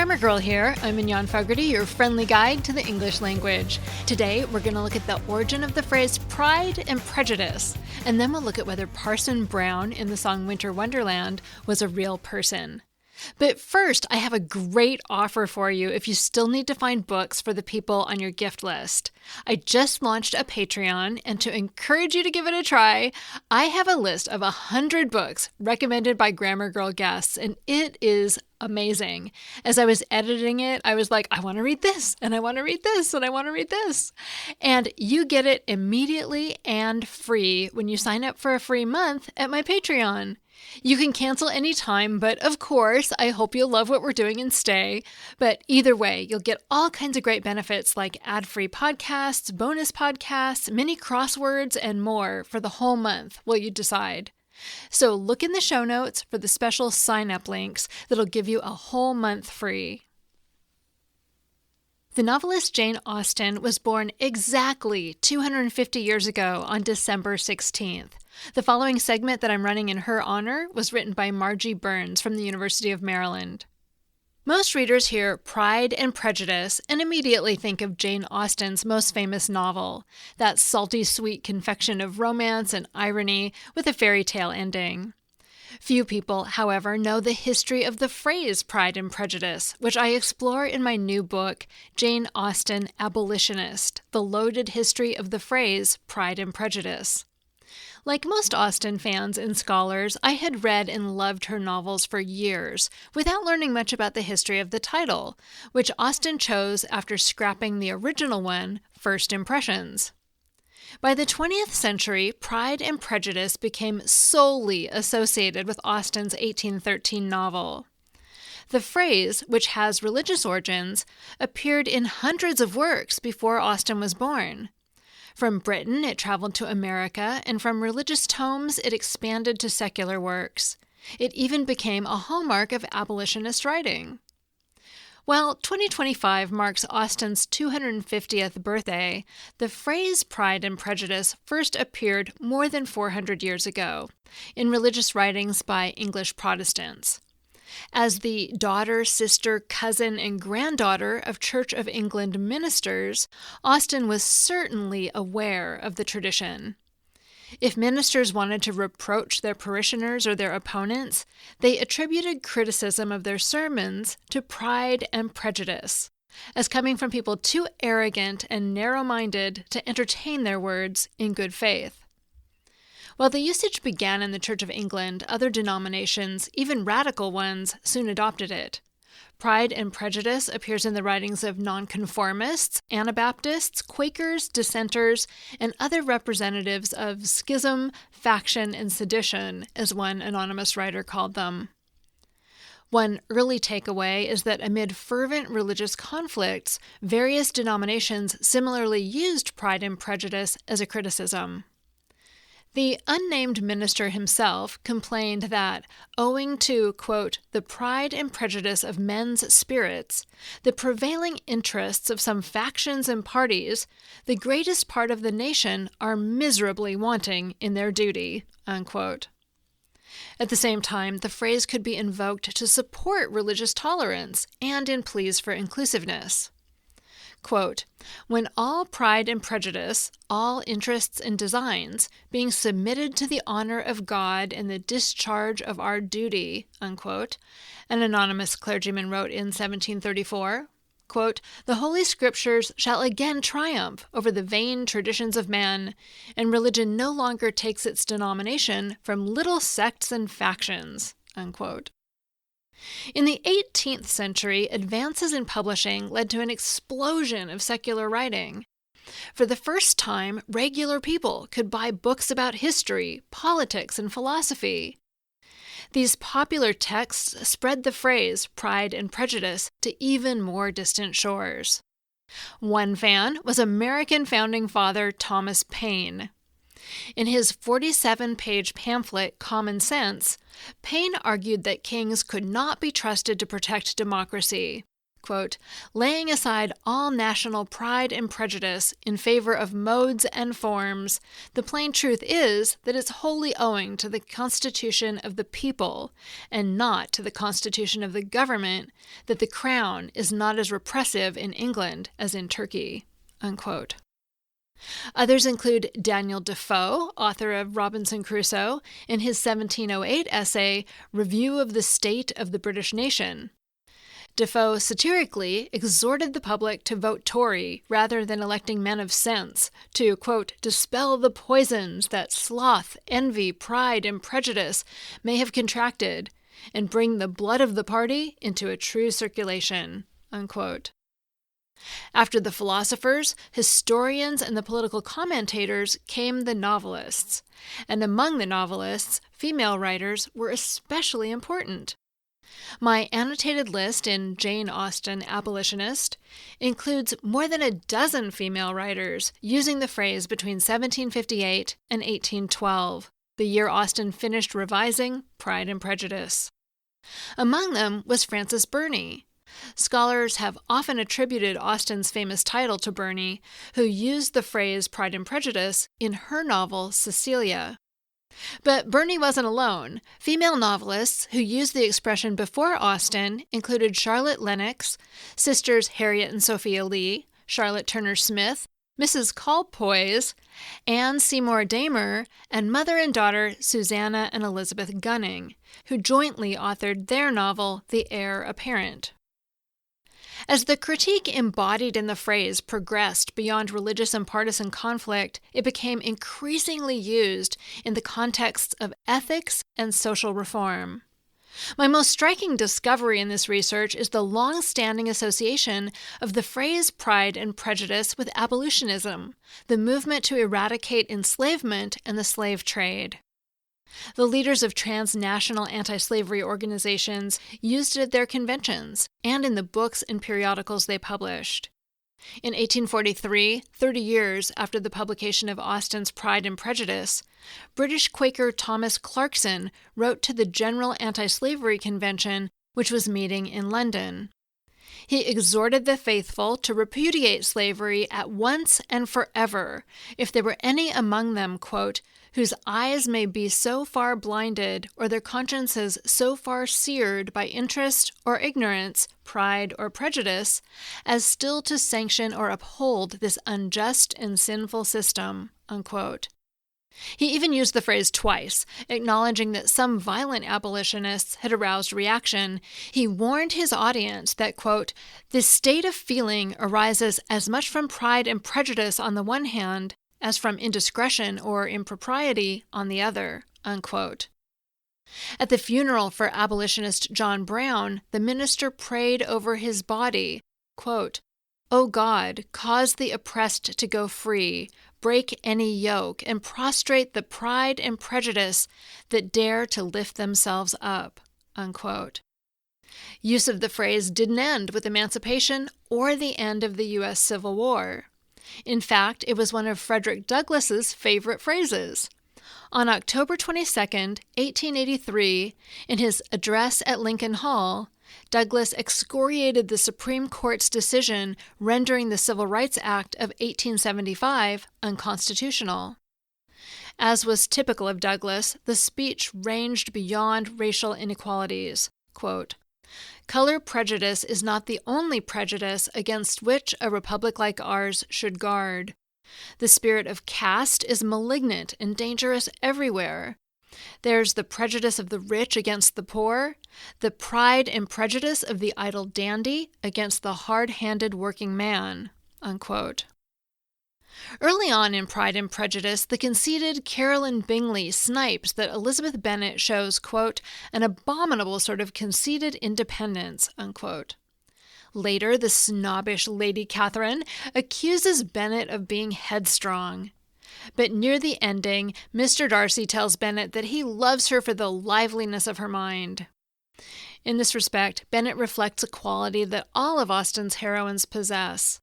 Grammar Girl here. I'm Mignon Fogarty, your friendly guide to the English language. Today, we're going to look at the origin of the phrase pride and prejudice, and then we'll look at whether Parson Brown in the song Winter Wonderland was a real person. But first, I have a great offer for you if you still need to find books for the people on your gift list. I just launched a Patreon, and to encourage you to give it a try, I have a list of 100 books recommended by Grammar Girl guests, and it is amazing. As I was editing it, I was like, I want to read this, and I want to read this, and I want to read this. And you get it immediately and free when you sign up for a free month at my Patreon. You can cancel anytime, but of course, I hope you'll love what we're doing and stay. But either way, you'll get all kinds of great benefits like ad-free podcasts, bonus podcasts, mini crosswords, and more for the whole month while you decide. So look in the show notes for the special sign-up links that'll give you a whole month free. The novelist Jane Austen was born exactly 250 years ago on December 16th. The following segment that I'm running in her honor was written by Margie Burns from the University of Maryland. Most readers hear Pride and Prejudice and immediately think of Jane Austen's most famous novel, that salty sweet confection of romance and irony with a fairy tale ending. Few people, however, know the history of the phrase Pride and Prejudice, which I explore in my new book, Jane Austen, Abolitionist, The Loaded History of the Phrase Pride and Prejudice. Like most Austen fans and scholars, I had read and loved her novels for years without learning much about the history of the title, which Austen chose after scrapping the original one, First Impressions. By the 20th century, Pride and Prejudice became solely associated with Austen's 1813 novel. The phrase, which has religious origins, appeared in hundreds of works before Austen was born. From Britain, it traveled to America, and from religious tomes, it expanded to secular works. It even became a hallmark of abolitionist writing. While 2025 marks Austen's 250th birthday, the phrase Pride and Prejudice first appeared more than 400 years ago in religious writings by English Protestants. As the daughter, sister, cousin, and granddaughter of Church of England ministers, Austen was certainly aware of the tradition. If ministers wanted to reproach their parishioners or their opponents, they attributed criticism of their sermons to pride and prejudice, as coming from people too arrogant and narrow-minded to entertain their words in good faith. While the usage began in the Church of England, other denominations, even radical ones, soon adopted it. Pride and Prejudice appears in the writings of nonconformists, Anabaptists, Quakers, dissenters, and other representatives of schism, faction, and sedition, as one anonymous writer called them. One early takeaway is that amid fervent religious conflicts, various denominations similarly used Pride and Prejudice as a criticism. The unnamed minister himself complained that, owing to, quote, the pride and prejudice of men's spirits, the prevailing interests of some factions and parties, the greatest part of the nation are miserably wanting in their duty, unquote. At the same time, the phrase could be invoked to support religious tolerance and in pleas for inclusiveness. Quote, when all pride and prejudice, all interests and designs, being submitted to the honor of God and the discharge of our duty, unquote, an anonymous clergyman wrote in 1734, quote, the Holy Scriptures shall again triumph over the vain traditions of men, and religion no longer takes its denomination from little sects and factions, unquote. In the 18th century, advances in publishing led to an explosion of secular writing. For the first time, regular people could buy books about history, politics, and philosophy. These popular texts spread the phrase Pride and Prejudice to even more distant shores. One fan was American founding father Thomas Paine. In his 47-page pamphlet, Common Sense, Paine argued that kings could not be trusted to protect democracy. quote, laying aside all national pride and prejudice in favor of modes and forms, the plain truth is that it's wholly owing to the constitution of the people and not to the constitution of the government that the crown is not as repressive in England as in Turkey, unquote. Others include Daniel Defoe, author of Robinson Crusoe, in his 1708 essay, Review of the State of the British Nation. Defoe satirically exhorted the public to vote Tory rather than electing men of sense, to, quote, dispel the poisons that sloth, envy, pride, and prejudice may have contracted, and bring the blood of the party into a true circulation, unquote. After the philosophers, historians, and the political commentators came the novelists, and among the novelists, female writers were especially important. My annotated list in Jane Austen, Abolitionist, includes more than a dozen female writers using the phrase between 1758 and 1812, the year Austen finished revising Pride and Prejudice. Among them was Frances Burney. Scholars have often attributed Austen's famous title to Burney, who used the phrase Pride and Prejudice in her novel Cecilia. But Burney wasn't alone. Female novelists who used the expression before Austen included Charlotte Lennox, sisters Harriet and Sophia Lee, Charlotte Turner Smith, Mrs. Colpoys, Anne Seymour Damer, and mother and daughter Susanna and Elizabeth Gunning, who jointly authored their novel The Heir Apparent. As the critique embodied in the phrase progressed beyond religious and partisan conflict, it became increasingly used in the contexts of ethics and social reform. My most striking discovery in this research is the long-standing association of the phrase Pride and Prejudice with abolitionism, the movement to eradicate enslavement and the slave trade. The leaders of transnational anti-slavery organizations used it at their conventions and in the books and periodicals they published. In 1843, 30 years after the publication of Austen's Pride and Prejudice, British Quaker Thomas Clarkson wrote to the General Anti-Slavery Convention, which was meeting in London. He exhorted the faithful to repudiate slavery at once and forever, if there were any among them, quote, whose eyes may be so far blinded or their consciences so far seared by interest or ignorance, pride or prejudice, as still to sanction or uphold this unjust and sinful system, unquote. He even used the phrase twice, acknowledging that some violent abolitionists had aroused reaction. He warned his audience that, quote, this state of feeling arises as much from pride and prejudice on the one hand as from indiscretion or impropriety on the other, unquote. At the funeral for abolitionist John Brown, the minister prayed over his body, quote, O God, cause the oppressed to go free, break any yoke, and prostrate the pride and prejudice that dare to lift themselves up, unquote. Use of the phrase didn't end with emancipation or the end of the U.S. Civil War. In fact, it was one of Frederick Douglass's favorite phrases. On October 22, 1883, in his address at Lincoln Hall, Douglass excoriated the Supreme Court's decision rendering the Civil Rights Act of 1875 unconstitutional. As was typical of Douglass, the speech ranged beyond racial inequalities. Quote, color prejudice is not the only prejudice against which a republic like ours should guard. The spirit of caste is malignant and dangerous everywhere. There's the prejudice of the rich against the poor, the pride and prejudice of the idle dandy against the hard-handed working man, unquote. Early on in Pride and Prejudice, the conceited Carolyn Bingley snipes that Elizabeth Bennet shows, quote, an abominable sort of conceited independence, unquote. Later, the snobbish Lady Catherine accuses Bennet of being headstrong. But near the ending, Mr. Darcy tells Bennet that he loves her for the liveliness of her mind. In this respect, Bennet reflects a quality that all of Austen's heroines possess.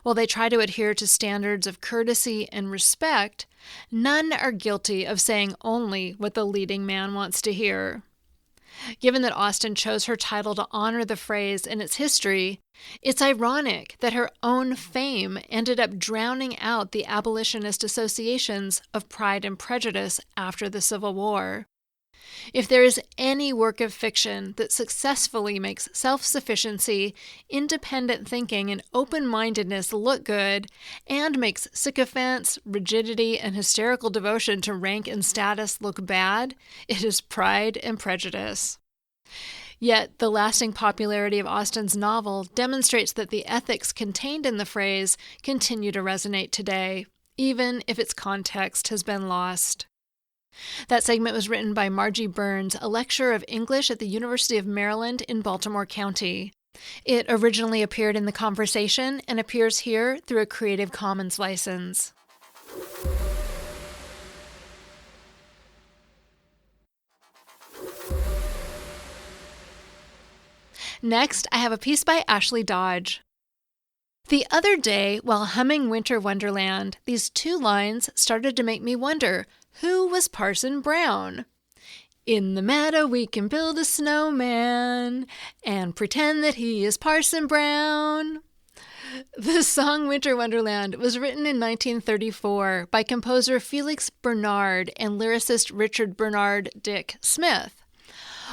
While they try to adhere to standards of courtesy and respect, none are guilty of saying only what the leading man wants to hear. Given that Austen chose her title to honor the phrase and its history, it's ironic that her own fame ended up drowning out the abolitionist associations of Pride and Prejudice after the Civil War. If there is any work of fiction that successfully makes self-sufficiency, independent thinking, and open-mindedness look good, and makes sycophants, rigidity, and hysterical devotion to rank and status look bad, it is Pride and Prejudice. Yet, the lasting popularity of Austen's novel demonstrates that the ethics contained in the phrase continue to resonate today, even if its context has been lost. That segment was written by Margie Burns, a lecturer of English at the University of Maryland in Baltimore County. It originally appeared in The Conversation and appears here through a Creative Commons license. Next, I have a piece by Ashley Dodge. The other day, while humming Winter Wonderland, these two lines started to make me wonder, who was Parson Brown? In the meadow we can build a snowman and pretend that he is Parson Brown. The song Winter Wonderland was written in 1934 by composer Felix Bernard and lyricist Richard Bernard Dick Smith.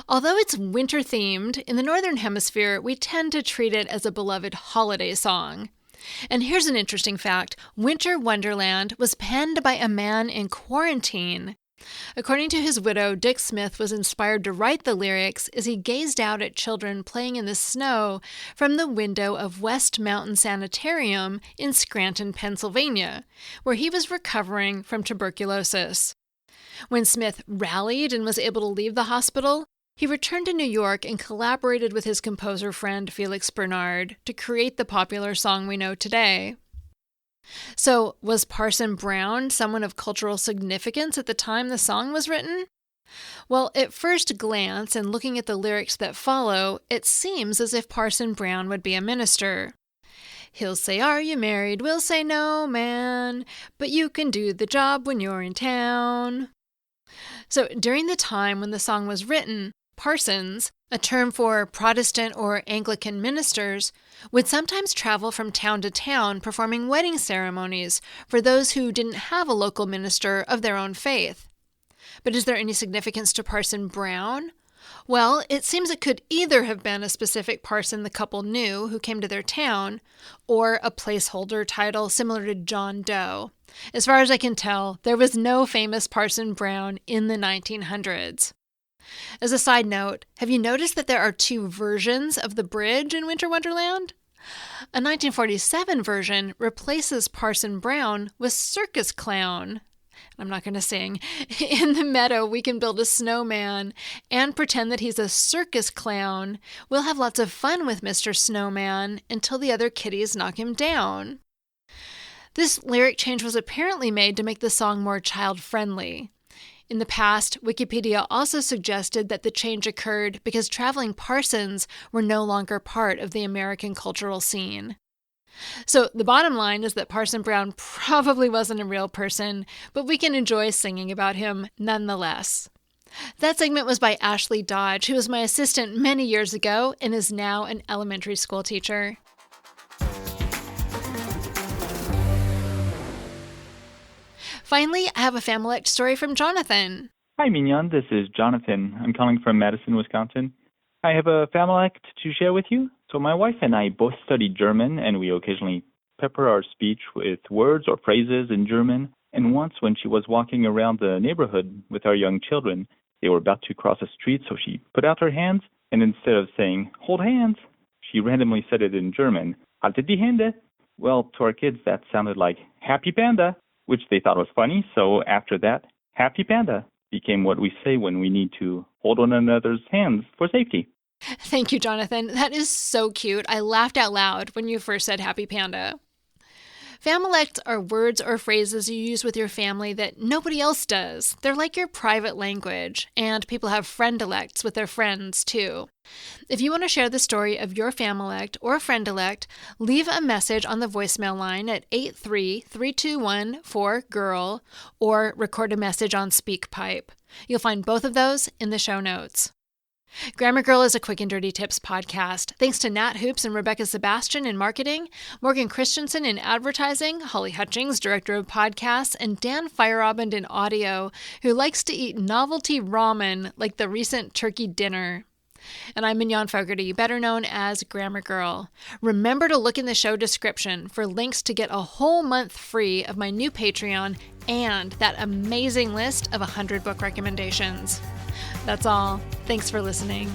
Although it's winter-themed, in the Northern Hemisphere, we tend to treat it as a beloved holiday song. And here's an interesting fact. Winter Wonderland was penned by a man in quarantine. According to his widow, Dick Smith was inspired to write the lyrics as he gazed out at children playing in the snow from the window of West Mountain Sanitarium in Scranton, Pennsylvania, where he was recovering from tuberculosis. When Smith rallied and was able to leave the hospital, he returned to New York and collaborated with his composer friend Felix Bernard to create the popular song we know today. So, was Parson Brown someone of cultural significance at the time the song was written? Well, at first glance and looking at the lyrics that follow, it seems as if Parson Brown would be a minister. He'll say, "Are you married?" We'll say, "No, man, but you can do the job when you're in town." So, during the time when the song was written, parsons, a term for Protestant or Anglican ministers, would sometimes travel from town to town performing wedding ceremonies for those who didn't have a local minister of their own faith. But is there any significance to Parson Brown? Well, it seems it could either have been a specific parson the couple knew who came to their town, or a placeholder title similar to John Doe. As far as I can tell, there was no famous Parson Brown in the 1900s. As a side note, have you noticed that there are two versions of the bridge in Winter Wonderland? A 1947 version replaces Parson Brown with Circus Clown. I'm not going to sing. In the meadow, we can build a snowman and pretend that he's a circus clown. We'll have lots of fun with Mr. Snowman until the other kitties knock him down. This lyric change was apparently made to make the song more child-friendly. In the past, Wikipedia also suggested that the change occurred because traveling parsons were no longer part of the American cultural scene. So the bottom line is that Parson Brown probably wasn't a real person, but we can enjoy singing about him nonetheless. That segment was by Ashley Dodge, who was my assistant many years ago and is now an elementary school teacher. Finally, I have a Familect story from Jonathan. Hi, Mignon. This is Jonathan. I'm calling from Madison, Wisconsin. I have a Familect to share with you. So my wife and I both studied German, and we occasionally pepper our speech with words or phrases in German. And once when she was walking around the neighborhood with our young children, they were about to cross a street, so she put out her hands, and instead of saying, "Hold hands," she randomly said it in German, "Haltet die Hände." Well, to our kids, that sounded like "Happy Panda," which they thought was funny. So after that, "Happy Panda" became what we say when we need to hold one another's hands for safety. Thank you, Jonathan. That is so cute. I laughed out loud when you first said Happy Panda. Familects are words or phrases you use with your family that nobody else does. They're like your private language, and people have friend-elects with their friends, too. If you want to share the story of your Familect or friend-elect, leave a message on the voicemail line at 83321-4GIRL or record a message on Speakpipe. You'll find both of those in the show notes. Grammar Girl is a quick and dirty tips podcast. Thanks to Nat Hoops and Rebekah Sebastian in marketing, Morgan Christianson in advertising, Holly Hutchings, director of podcasts, and Dan Feierabend in audio, who likes to eat novelty ramen like the recent turkey dinner. And I'm Mignon Fogarty, better known as Grammar Girl. Remember to look in the show description for links to get a whole month free of my new Patreon and that amazing list of 100 book recommendations. That's all. Thanks for listening.